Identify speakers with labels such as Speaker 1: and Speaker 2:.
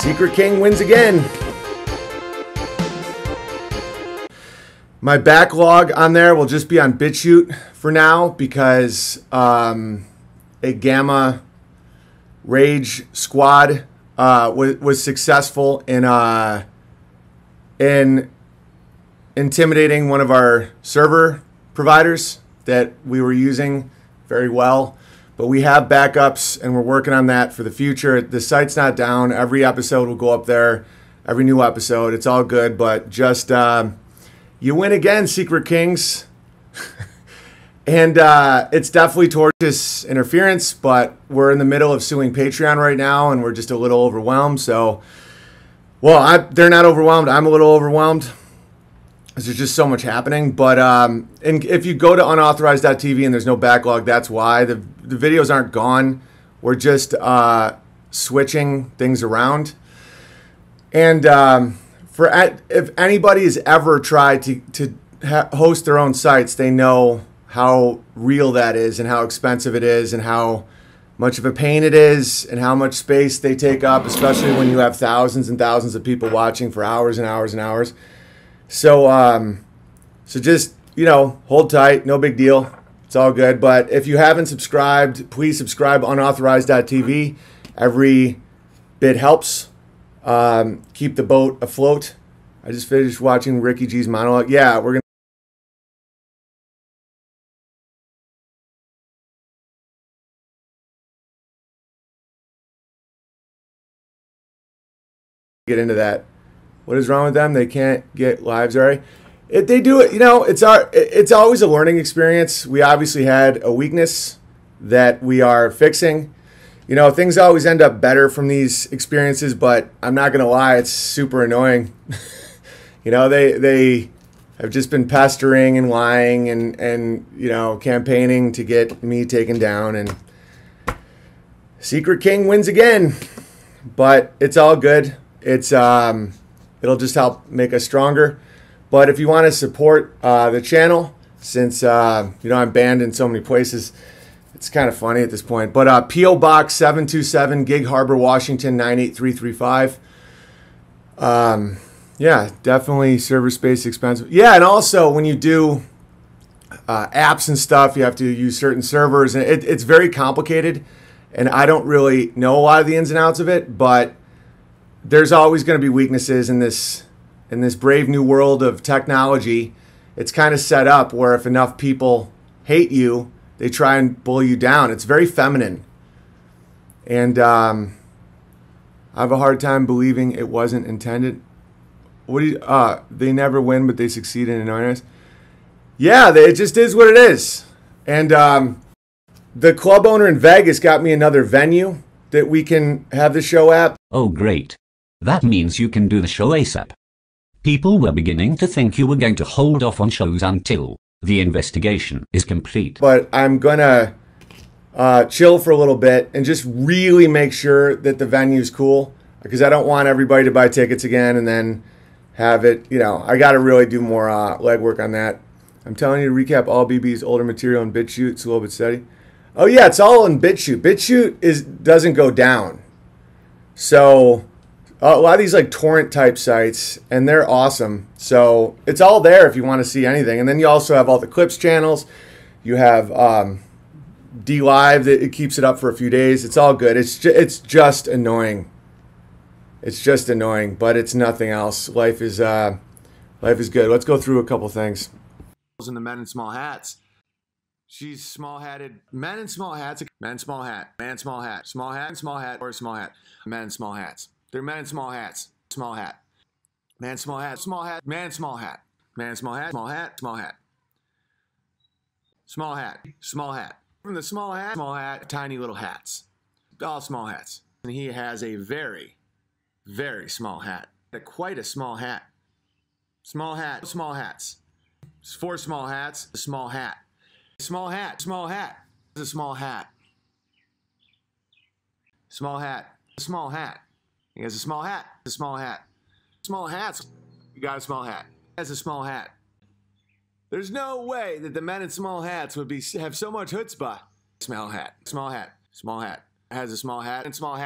Speaker 1: Secret King wins again. My backlog on there will just be on BitChute for now because a Gamma Rage squad was successful in intimidating one of our server providers that we were using very well. But we have backups, and we're working on that for the future. The site's not down. Every episode will go up there, every new episode. It's all good, but just you win again, Secret Kings. And it's definitely Tortoise interference, but we're in the middle of suing Patreon right now, and we're just a little overwhelmed. So, well, they're not overwhelmed. I'm a little overwhelmed. There's just so much happening. But and if you go to unauthorized.tv and there's no backlog, that's why. The videos aren't gone. We're just switching things around. And if anybody has ever tried to host their own sites, they know how real that is and how expensive it is and how much of a pain it is and how much space they take up, especially when you have thousands and thousands of people watching for hours and hours and hours. So, so just, hold tight. No big deal. It's all good. But if you haven't subscribed, please subscribe unauthorized.tv. Every bit helps keep the boat afloat. I just finished watching Ricky G's monologue. Yeah, we're going to get into that. What is wrong with them? They can't get lives already. They do it. It's always a learning experience. We obviously had a weakness that we are fixing. Things always end up better from these experiences, but I'm not going to lie, it's super annoying. They have just been pestering and lying and campaigning to get me taken down, and Secret King wins again. But it's all good. It's it'll just help make us stronger. But if you want to support the channel, since I'm banned in so many places, it's kind of funny at this point. But P.O. Box 727, Gig Harbor, Washington 98335. Yeah, definitely server space expensive. Yeah, and also when you do apps and stuff, you have to use certain servers, and it's very complicated. And I don't really know a lot of the ins and outs of it, but there's always going to be weaknesses in this brave new world of technology. It's kind of set up where if enough people hate you, they try and pull you down. It's very feminine. And I have a hard time believing it wasn't intended. They never win, but they succeed in annoying us. Yeah, it just is what it is. And the club owner in Vegas got me another venue that we can have the show at.
Speaker 2: Oh, great. That means you can do the show ASAP. People were beginning to think you were going to hold off on shows until the investigation is complete.
Speaker 1: But I'm going to chill for a little bit and just really make sure that the venue's cool, because I don't want everybody to buy tickets again and then have it, I got to really do more legwork on that. I'm telling you to recap all BB's older material in BitChute. It's a little bit steady. Oh, yeah, it's all in BitChute. BitChute doesn't go down. So a lot of these like torrent type sites, and they're awesome. So it's all there if you want to see anything. And then you also have all the clips channels. You have DLive that it keeps it up for a few days. It's all good. It's just annoying. It's just annoying, but it's nothing else. Life is good. Let's go through a couple things. And the men in small hats. She's small-hatted. Men in small hats. Men small hat. Man small hat. Small hat and small hat or small hat. Men in small hats. They're men in small hats. Small hat. Man small hat. Small hat. Man small hat. Man small hat. Small hat. Small hat. Small hat. Small hat. From the small hat, tiny little hats. All small hats. And he has a very, very small hat. Quite a small hat. Small hat. Small hats. 4 small hats. A small hat. Small hat. Small hat. A small hat. Small hat. Small hat. He has a small hat. A small hat. Small hats. You got a small hat. He has a small hat. There's no way that the men in small hats would have so much chutzpah. Small hat. Small hat. Small hat. Has a small hat and small hat.